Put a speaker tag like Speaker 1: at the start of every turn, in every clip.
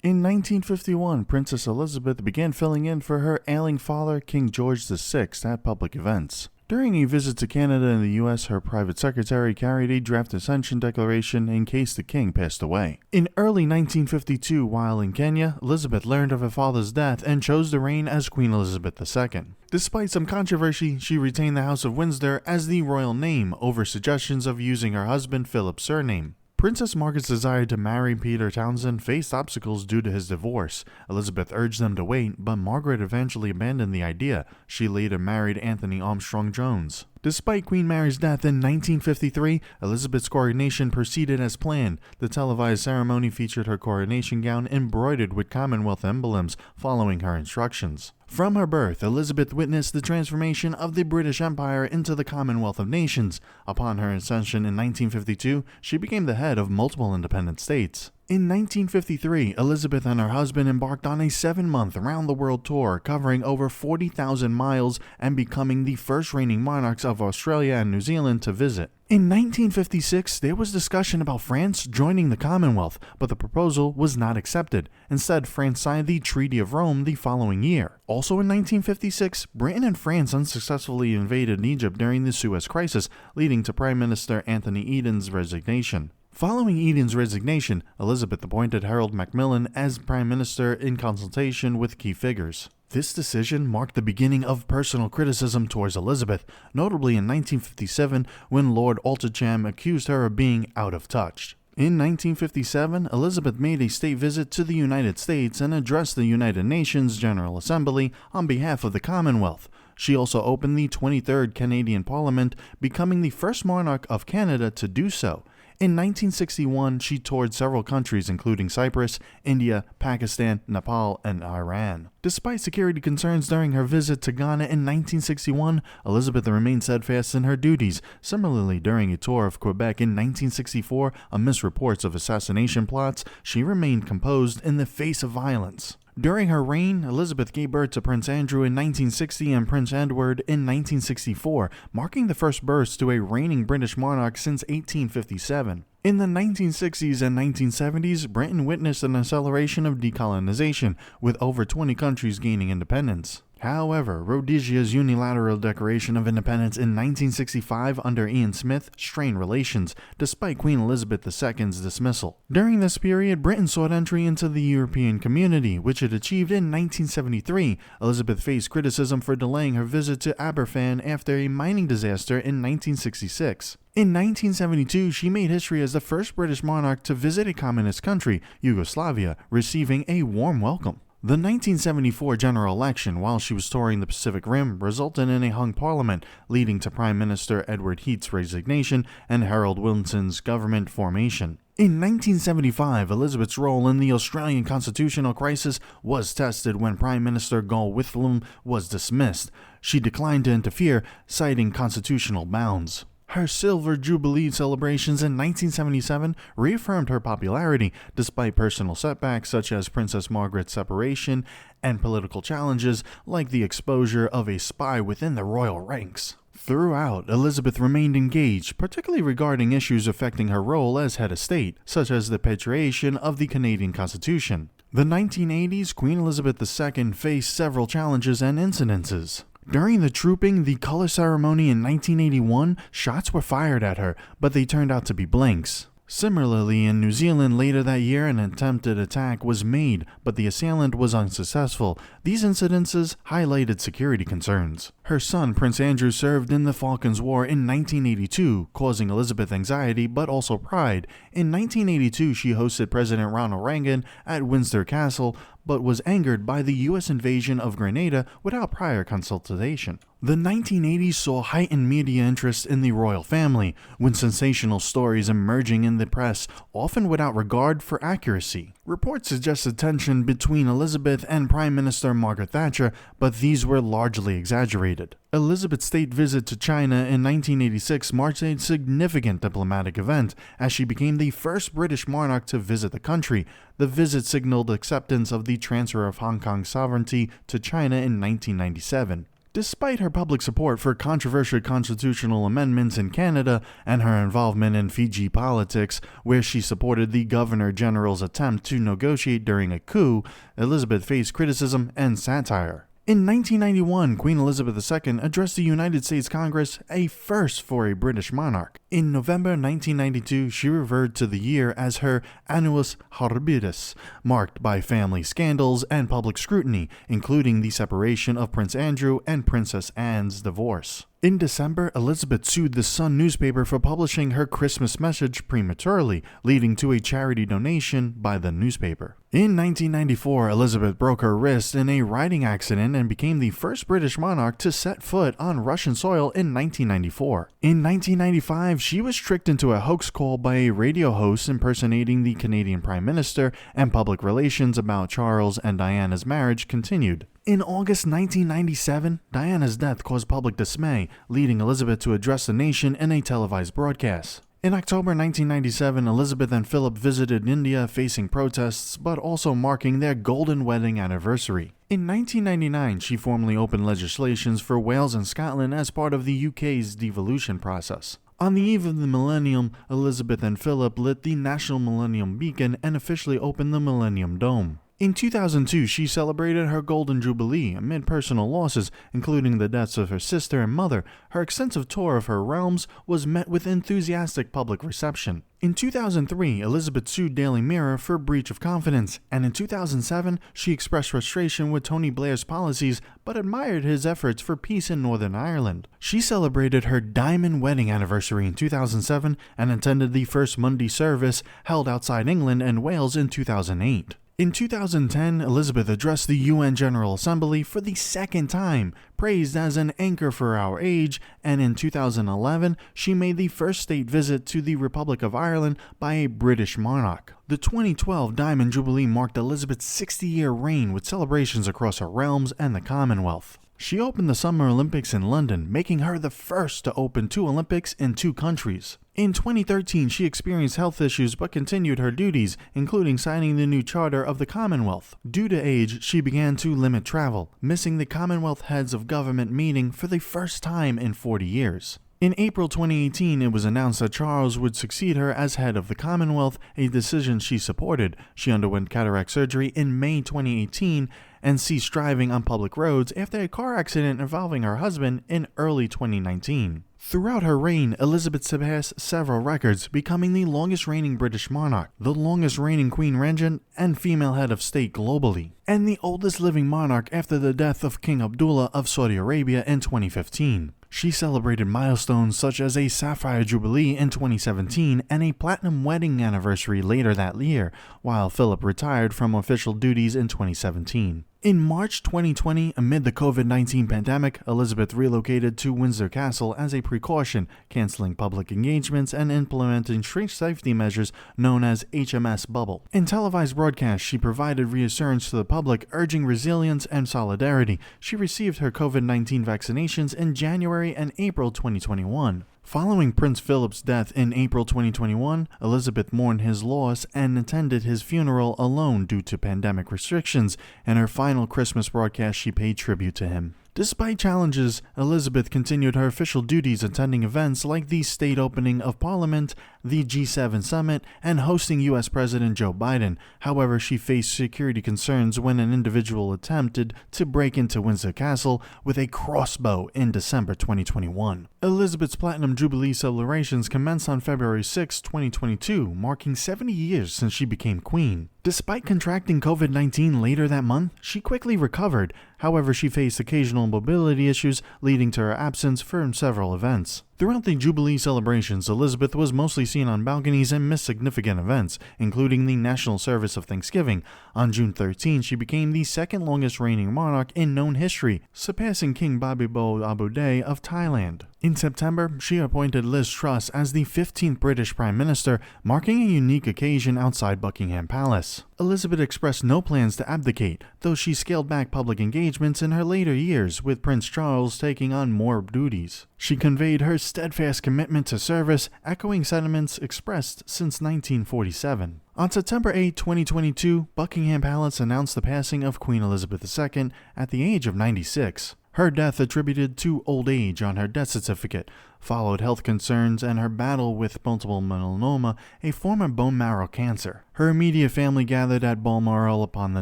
Speaker 1: In 1951, Princess Elizabeth began filling in for her ailing father, King George VI, at public events. During a visit to Canada and the US, her private secretary carried a draft ascension declaration in case the king passed away. In early 1952, while in Kenya, Elizabeth learned of her father's death and chose to reign as Queen Elizabeth II. Despite some controversy, she retained the House of Windsor as the royal name over suggestions of using her husband Philip's surname. Princess Margaret's desire to marry Peter Townsend faced obstacles due to his divorce. Elizabeth urged them to wait, but Margaret eventually abandoned the idea. She later married Anthony Armstrong Jones. Despite Queen Mary's death in 1953, Elizabeth's coronation proceeded as planned. The televised ceremony featured her coronation gown embroidered with Commonwealth emblems, following her instructions. From her birth, Elizabeth witnessed the transformation of the British Empire into the Commonwealth of Nations. Upon her ascension in 1952, she became the head of multiple independent states. In 1953, Elizabeth and her husband embarked on a 7-month round-the-world tour covering over 40,000 miles and becoming the first reigning monarchs of Australia and New Zealand to visit. In 1956, there was discussion about France joining the Commonwealth, but the proposal was not accepted. Instead, France signed the Treaty of Rome the following year. Also in 1956, Britain and France unsuccessfully invaded Egypt during the Suez Crisis, leading to Prime Minister Anthony Eden's resignation. Following Eden's resignation, Elizabeth appointed Harold Macmillan as Prime Minister in consultation with key figures. This decision marked the beginning of personal criticism towards Elizabeth, notably in 1957 when Lord Altham accused her of being out of touch. In 1957, Elizabeth made a state visit to the United States and addressed the United Nations General Assembly on behalf of the Commonwealth. She also opened the 23rd Canadian Parliament, becoming the first monarch of Canada to do so. In 1961, she toured several countries including Cyprus, India, Pakistan, Nepal, and Iran. Despite security concerns during her visit to Ghana in 1961, Elizabeth remained steadfast in her duties. Similarly, during a tour of Quebec in 1964, amidst reports of assassination plots, she remained composed in the face of violence. During her reign, Elizabeth gave birth to Prince Andrew in 1960 and Prince Edward in 1964, marking the first births to a reigning British monarch since 1857. In the 1960s and 1970s, Britain witnessed an acceleration of decolonization, with over 20 countries gaining independence. However, Rhodesia's unilateral declaration of independence in 1965 under Ian Smith strained relations, despite Queen Elizabeth II's dismissal. During this period, Britain sought entry into the European Community, which it achieved in 1973. Elizabeth faced criticism for delaying her visit to Aberfan after a mining disaster in 1966. In 1972, she made history as the first British monarch to visit a communist country, Yugoslavia, receiving a warm welcome. The 1974 general election, while she was touring the Pacific Rim, resulted in a hung parliament, leading to Prime Minister Edward Heath's resignation and Harold Wilson's government formation. In 1975, Elizabeth's role in the Australian constitutional crisis was tested when Prime Minister Gough Whitlam was dismissed. She declined to interfere, citing constitutional bounds. Her Silver Jubilee celebrations in 1977 reaffirmed her popularity, despite personal setbacks such as Princess Margaret's separation and political challenges like the exposure of a spy within the royal ranks. Throughout, Elizabeth remained engaged, particularly regarding issues affecting her role as head of state, such as the patriation of the Canadian Constitution. The 1980s, Queen Elizabeth II faced several challenges and incidences. During the trooping, the color ceremony in 1981, shots were fired at her, but they turned out to be blanks. Similarly, in New Zealand later that year, an attempted attack was made, but the assailant was unsuccessful. These incidences highlighted security concerns. Her son, Prince Andrew, served in the Falklands War in 1982, causing Elizabeth anxiety but also pride. In 1982, she hosted President Ronald Reagan at Windsor Castle, but was angered by the U.S. invasion of Grenada without prior consultation. The 1980s saw heightened media interest in the royal family, with sensational stories emerging in the press, often without regard for accuracy. Reports suggested tension between Elizabeth and Prime Minister Margaret Thatcher, but these were largely exaggerated. Elizabeth's state visit to China in 1986 marked a significant diplomatic event, as she became the first British monarch to visit the country. The visit signaled acceptance of the transfer of Hong Kong's sovereignty to China in 1997. Despite her public support for controversial constitutional amendments in Canada and her involvement in Fiji politics, where she supported the Governor General's attempt to negotiate during a coup, Elizabeth faced criticism and satire. In 1991, Queen Elizabeth II addressed the United States Congress, a first for a British monarch. In November 1992, she referred to the year as her annus horribilis, marked by family scandals and public scrutiny, including the separation of Prince Andrew and Princess Anne's divorce. In December, Elizabeth sued the Sun newspaper for publishing her Christmas message prematurely, leading to a charity donation by the newspaper. In 1994, Elizabeth broke her wrist in a riding accident and became the first British monarch to set foot on Russian soil in 1994. In 1995, she was tricked into a hoax call by a radio host impersonating the Canadian Prime Minister, and public relations about Charles and Diana's marriage continued. In August 1997, Diana's death caused public dismay, leading Elizabeth to address the nation in a televised broadcast. In October 1997, Elizabeth and Philip visited India facing protests, but also marking their golden wedding anniversary. In 1999, she formally opened legislations for Wales and Scotland as part of the UK's devolution process. On the eve of the millennium, Elizabeth and Philip lit the National Millennium Beacon and officially opened the Millennium Dome. In 2002, she celebrated her Golden Jubilee amid personal losses, including the deaths of her sister and mother. Her extensive tour of her realms was met with enthusiastic public reception. In 2003, Elizabeth sued Daily Mirror for breach of confidence, and in 2007, she expressed frustration with Tony Blair's policies but admired his efforts for peace in Northern Ireland. She celebrated her diamond wedding anniversary in 2007 and attended the First Monday service held outside England and Wales in 2008. In 2010, Elizabeth addressed the UN General Assembly for the second time, praised as an anchor for our age, and in 2011, she made the first state visit to the Republic of Ireland by a British monarch. The 2012 Diamond Jubilee marked Elizabeth's 60-year reign with celebrations across her realms and the Commonwealth. She opened the Summer Olympics in London, making her the first to open two Olympics in two countries. In 2013, she experienced health issues but continued her duties, including signing the new charter of the Commonwealth. Due to age, she began to limit travel, missing the Commonwealth Heads of Government meeting for the first time in 40 years. In April 2018, it was announced that Charles would succeed her as head of the Commonwealth, a decision she supported. She underwent cataract surgery in May 2018 and ceased driving on public roads after a car accident involving her husband in early 2019. Throughout her reign, Elizabeth surpassed several records, becoming the longest reigning British monarch, the longest reigning Queen Regent and female head of state globally, and the oldest living monarch after the death of King Abdullah of Saudi Arabia in 2015. She celebrated milestones such as a Sapphire Jubilee in 2017 and a Platinum Wedding anniversary later that year, while Philip retired from official duties in 2017. In March 2020, amid the COVID-19 pandemic, Elizabeth relocated to Windsor Castle as a precaution, canceling public engagements and implementing strict safety measures known as HMS Bubble. In televised broadcasts, she provided reassurance to the public, urging resilience and solidarity. She received her COVID-19 vaccinations in January and April 2021. Following Prince Philip's death in April 2021, Elizabeth mourned his loss and attended his funeral alone due to pandemic restrictions. In her final Christmas broadcast, she paid tribute to him. Despite challenges, Elizabeth continued her official duties, attending events like the state opening of Parliament, the G7 summit, and hosting U.S. President Joe Biden. However, she faced security concerns when an individual attempted to break into Windsor Castle with a crossbow in December 2021. Elizabeth's Platinum Jubilee celebrations commenced on February 6, 2022, marking 70 years since she became queen. Despite contracting COVID-19 later that month, she quickly recovered. However, she faced occasional mobility issues, leading to her absence from several events. Throughout the Jubilee celebrations, Elizabeth was mostly seen on balconies and missed significant events, including the national service of Thanksgiving. On June 13, she became the second longest reigning monarch in known history, surpassing King Babibol Abuday of Thailand. In September, she appointed Liz Truss as the 15th British Prime Minister, marking a unique occasion outside Buckingham Palace. Elizabeth expressed no plans to abdicate, though she scaled back public engagements in her later years, with Prince Charles taking on more duties. She conveyed her steadfast commitment to service, echoing sentiments expressed since 1947. On September 8, 2022, Buckingham Palace announced the passing of Queen Elizabeth II at the age of 96. Her death, attributed to old age on her death certificate, followed health concerns and her battle with multiple myeloma, a form of bone marrow cancer. Her immediate family gathered at Balmoral upon the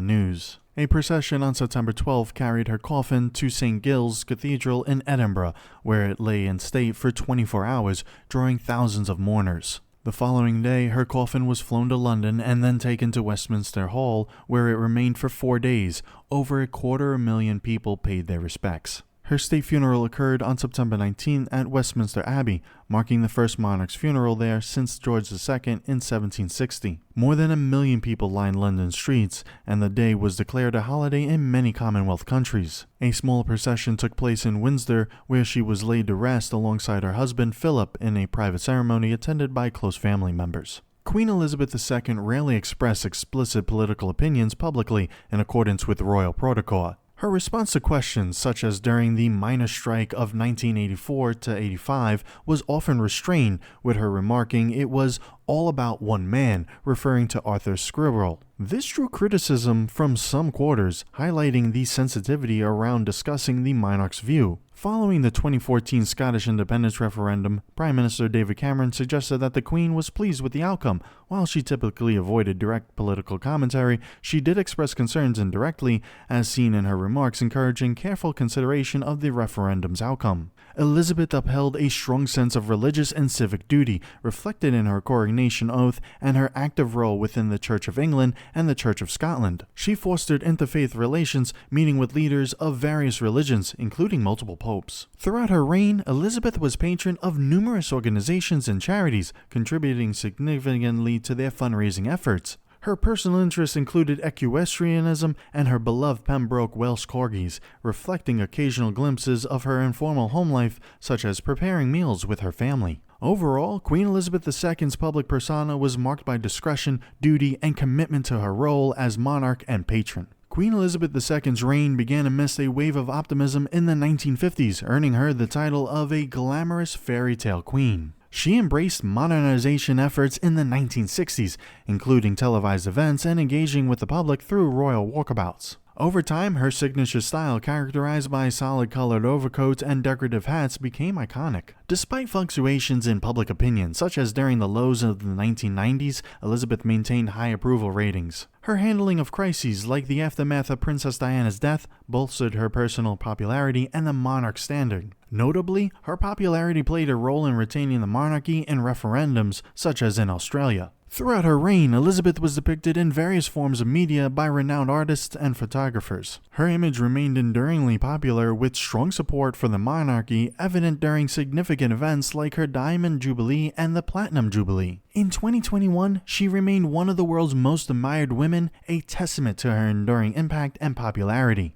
Speaker 1: news. A procession on September 12 carried her coffin to St. Giles Cathedral in Edinburgh, where it lay in state for 24 hours, drawing thousands of mourners. The following day, her coffin was flown to London and then taken to Westminster Hall, where it remained for 4 days. Over 250,000 people paid their respects. Her state funeral occurred on September 19 at Westminster Abbey, marking the first monarch's funeral there since George II in 1760. More than 1 million people lined London streets, and the day was declared a holiday in many Commonwealth countries. A small procession took place in Windsor, where she was laid to rest alongside her husband Philip in a private ceremony attended by close family members. Queen Elizabeth II rarely expressed explicit political opinions publicly in accordance with royal protocol. Her response to questions, such as during the miners' strike of 1984-85, was often restrained, with her remarking it was all about one man, referring to Arthur Scribble. This drew criticism from some quarters, highlighting the sensitivity around discussing the monarch's view. Following the 2014 Scottish independence referendum, Prime Minister David Cameron suggested that the Queen was pleased with the outcome. While she typically avoided direct political commentary, she did express concerns indirectly, as seen in her remarks encouraging careful consideration of the referendum's outcome. Elizabeth upheld a strong sense of religious and civic duty, reflected in her coronation oath and her active role within the Church of England and the Church of Scotland. She fostered interfaith relations, meeting with leaders of various religions, including multiple popes. Throughout her reign, Elizabeth was patron of numerous organizations and charities, contributing significantly to their fundraising efforts. Her personal interests included equestrianism and her beloved Pembroke Welsh corgis, reflecting occasional glimpses of her informal home life, such as preparing meals with her family. Overall, Queen Elizabeth II's public persona was marked by discretion, duty, and commitment to her role as monarch and patron. Queen Elizabeth II's reign began amidst a wave of optimism in the 1950s, earning her the title of a glamorous fairy tale queen. She embraced modernization efforts in the 1960s, including televised events and engaging with the public through royal walkabouts. Over time, her signature style, characterized by solid-colored overcoats and decorative hats, became iconic. Despite fluctuations in public opinion, such as during the lows of the 1990s, Elizabeth maintained high approval ratings. Her handling of crises like the aftermath of Princess Diana's death bolstered her personal popularity and the monarch standard. Notably, her popularity played a role in retaining the monarchy in referendums, such as in Australia. Throughout her reign, Elizabeth was depicted in various forms of media by renowned artists and photographers. Her image remained enduringly popular, with strong support for the monarchy evident during significant events like her Diamond Jubilee and the Platinum Jubilee. In 2021, she remained one of the world's most admired women, a testament to her enduring impact and popularity.